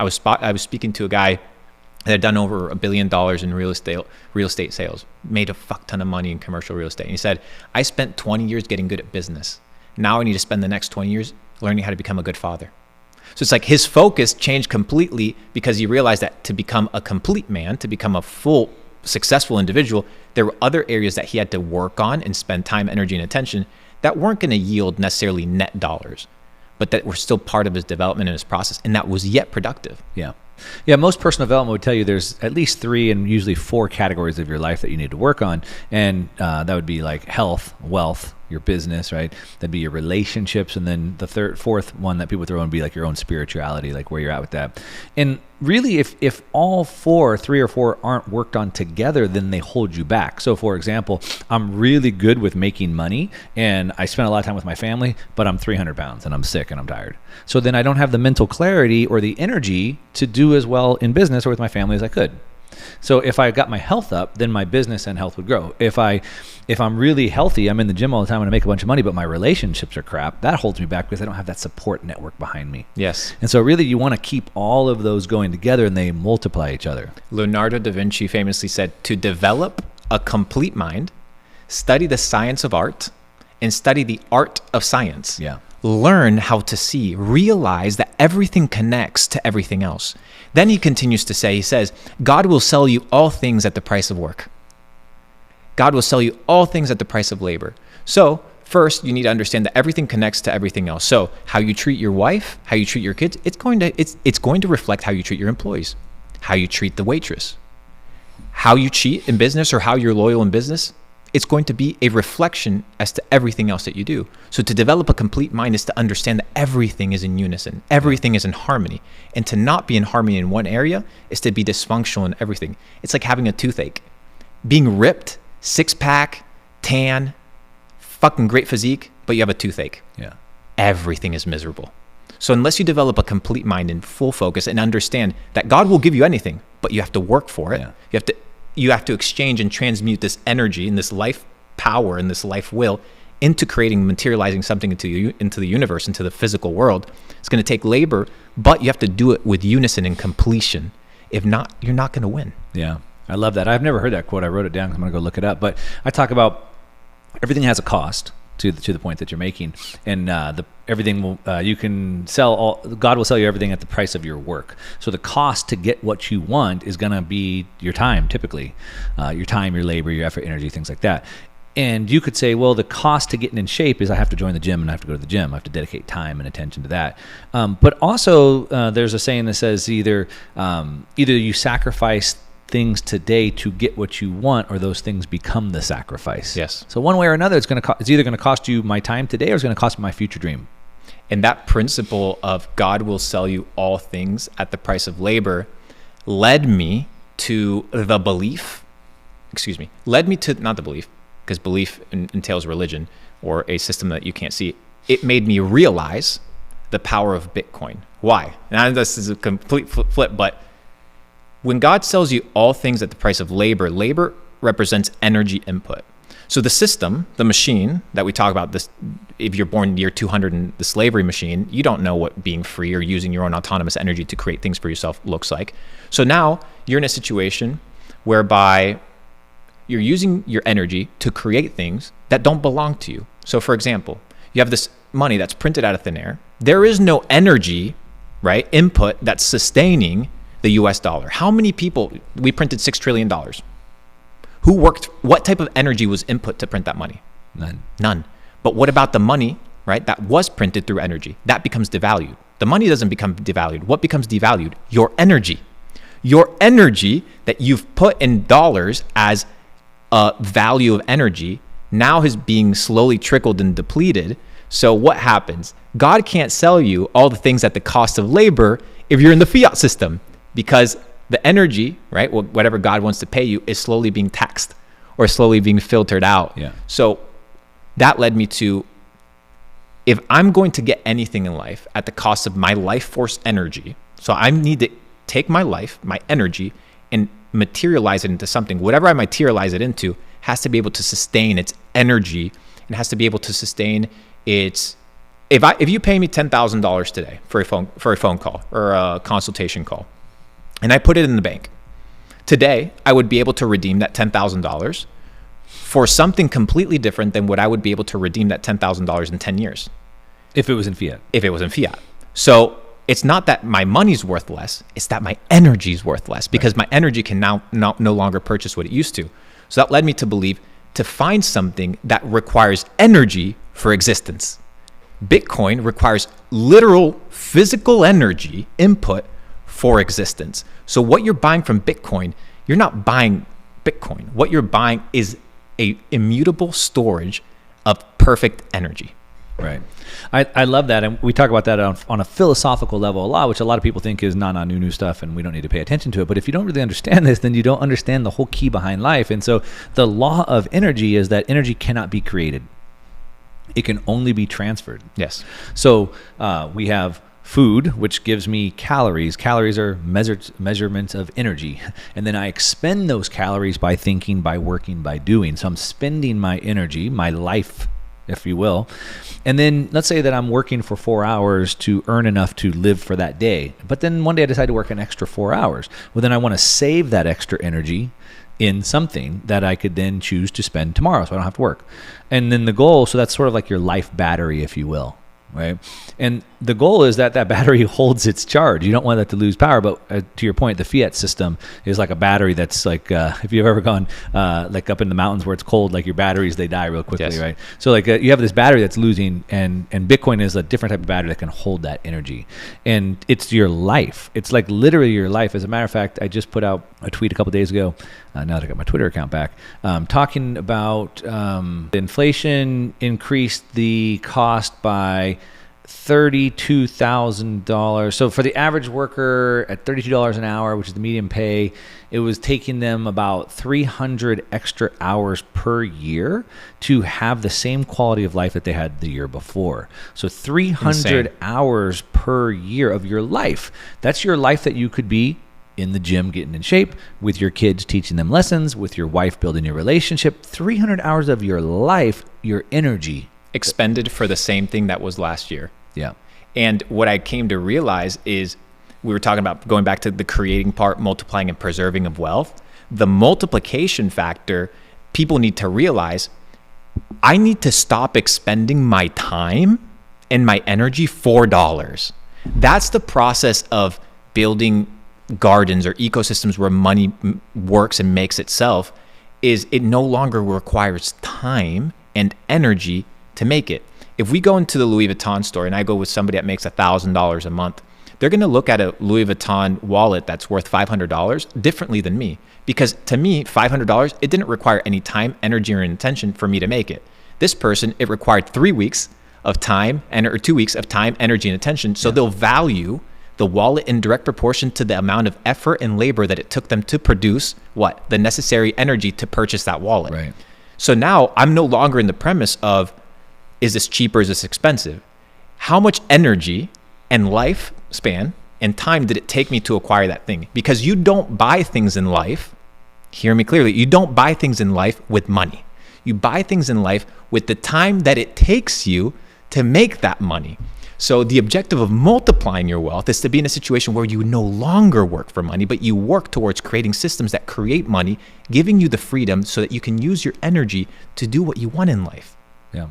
I was speaking to a guy that had done over $1 billion in real estate sales, made a fuck ton of money in commercial real estate. And he said, I spent 20 years getting good at business. Now I need to spend the next 20 years learning how to become a good father. So it's like his focus changed completely because he realized that to become a complete man, to become a full successful individual, there were other areas that he had to work on and spend time, energy, and attention that weren't going to yield necessarily net dollars, but that were still part of his development and his process, and that was yet productive. Yeah. Yeah, most personal development would tell you there's at least 3 and usually 4 categories of your life that you need to work on. And that would be like health, wealth, your business, right? That'd be your relationships. And then the fourth one that people throw in would be like your own spirituality, like where you're at with that. And really, if all 3 or 4 aren't worked on together, then they hold you back. So for example, I'm really good with making money and I spend a lot of time with my family, but I'm 300 pounds and I'm sick and I'm tired. So then I don't have the mental clarity or the energy to do as well in business or with my family as I could. So if I got my health up, then my business and health would grow. If I'm really healthy, I'm in the gym all the time and I make a bunch of money, but my relationships are crap, that holds me back because I don't have that support network behind me. Yes. And so really you want to keep all of those going together and they multiply each other. Leonardo da Vinci famously said, to develop a complete mind, study the science of art and study the art of science. Yeah. Learn how to see, realize that everything connects to everything else. Then he continues to say, he says, God will sell you all things at the price of work. God will sell you all things at the price of labor. So first, you need to understand that everything connects to everything else. So how you treat your wife, how you treat your kids, it's going to reflect how you treat your employees, how you treat the waitress, how you cheat in business or how you're loyal in business. It's going to be a reflection as to everything else that you do. So to develop a complete mind is to understand that everything is in unison, everything is in harmony. And to not be in harmony in one area is to be dysfunctional in everything. It's like having a toothache. Being ripped, 6-pack, tan, fucking great physique, but you have a toothache. Yeah. Everything is miserable. So unless you develop a complete mind and full focus and understand that God will give you anything, but you have to work for it. Yeah. You have to exchange and transmute this energy and this life power and this life will into creating, materializing something into the universe, into the physical world. It's going to take labor, but you have to do it with unison and completion. If not, you're not going to win. Yeah, I love that. I've never heard that quote. I wrote it down. I'm going to go look it up. But I talk about everything has a cost to the point that you're making, and everything will you can sell all. God will sell you everything at the price of your work. So the cost to get what you want is going to be your time, typically, your time, your labor, your effort, energy, things like that. And you could say, well, the cost to getting in shape is I have to join the gym and I have to go to the gym. I have to dedicate time and attention to that. But also, there's a saying that says either you sacrifice things today to get what you want, or those things become the sacrifice. Yes. So one way or another, it's either going to cost you my time today, or it's going to cost me my future dream. And that principle of God will sell you all things at the price of labor led me to not the belief, because belief entails religion or a system that you can't see. It made me realize the power of Bitcoin. Why? Now, this is a complete flip, but when God sells you all things at the price of labor, labor represents energy input. So the system, the machine that we talk about, this, if you're born in year 200 in the slavery machine, you don't know what being free or using your own autonomous energy to create things for yourself looks like. So now you're in a situation whereby you're using your energy to create things that don't belong to you. So for example, you have this money that's printed out of thin air. There is no energy, right, input that's sustaining the US dollar. How many people, we printed $6 trillion. Who worked, what type of energy was input to print that money? None. But what about the money, right, that was printed through energy? That becomes devalued. The money doesn't become devalued. What becomes devalued? Your energy. Your energy that you've put in dollars as a value of energy now is being slowly trickled and depleted. So what happens? God can't sell you all the things at the cost of labor if you're in the fiat system, because the energy, right, whatever God wants to pay you is slowly being taxed or slowly being filtered out. Yeah. So that led me to, if I'm going to get anything in life at the cost of my life force energy, so I need to take my life, my energy, and materialize it into something. Whatever I materialize it into has to be able to sustain its energy and has to be able to sustain its if you pay me $10,000 today for a phone call or a consultation call, and I put it in the bank, today I would be able to redeem that $10,000 for something completely different than what I would be able to redeem that $10,000 in 10 years. If it was in fiat. If it was in fiat. So it's not that my money's worth less, it's that my energy's worth less, because my energy can now no longer purchase what it used to. So that led me to believe to find something that requires energy for existence. Bitcoin requires literal physical energy input for existence. So what you're buying from Bitcoin, you're not buying Bitcoin. What you're buying is a immutable storage of perfect energy. Right. I love that. And we talk about that on a philosophical level a lot, which a lot of people think is new stuff and we don't need to pay attention to it. But if you don't really understand this, then you don't understand the whole key behind life. And so the law of energy is that energy cannot be created. It can only be transferred. Yes. So we have food, which gives me calories. Calories are measurements of energy. And then I expend those calories by thinking, by working, by doing. So I'm spending my energy, my life, if you will. And then let's say that I'm working for 4 hours to earn enough to live for that day. But then one day I decide to work an extra 4 hours. Well, then I want to save that extra energy in something that I could then choose to spend tomorrow so I don't have to work. And then the goal, so that's sort of like your life battery, if you will. Right. And the goal is that that battery holds its charge. You don't want that to lose power. But to your point, the fiat system is like a battery that's like, if you've ever gone like up in the mountains where it's cold, like your batteries, they die real quickly. Yes. Right. So like you have this battery that's losing, and Bitcoin is a different type of battery that can hold that energy. And it's your life. It's like literally your life. As a matter of fact, I just put out a tweet a couple days ago. Now that I got my Twitter account back, talking about inflation increased the cost by $32,000. So for the average worker at $32 an hour, which is the median pay, it was taking them about 300 extra hours per year to have the same quality of life that they had the year before. So 300 Insane. Hours per year of your life. That's your life that you could be in the gym getting in shape, with your kids teaching them lessons, with your wife building your relationship. 300 hours of your life, your energy. Expended for the same thing that was last year. Yeah. And what I came to realize is, we were talking about going back to the creating part, multiplying and preserving of wealth. The multiplication factor, people need to realize, I need to stop expending my time and my energy for dollars. That's the process of building gardens or ecosystems where money works and makes itself, is it no longer requires time and energy to make it. If we go into the Louis Vuitton store and I go with somebody that makes $1,000 a month, they're going to look at a Louis Vuitton wallet that's worth $500 differently than me. Because to me, $500, it didn't require any time, energy, or intention for me to make it. This person, it required 3 weeks of time or 2 weeks of time, energy, and attention. So they'll value the wallet in direct proportion to the amount of effort and labor that it took them to produce the necessary energy to purchase that wallet. Right. So now I'm no longer in the premise of, is this cheap or is this expensive? How much energy and lifespan and time did it take me to acquire that thing? Because you don't buy things in life, hear me clearly, you don't buy things in life with money. You buy things in life with the time that it takes you to make that money. So the objective of multiplying your wealth is to be in a situation where you no longer work for money, but you work towards creating systems that create money, giving you the freedom so that you can use your energy to do what you want in life. Yeah.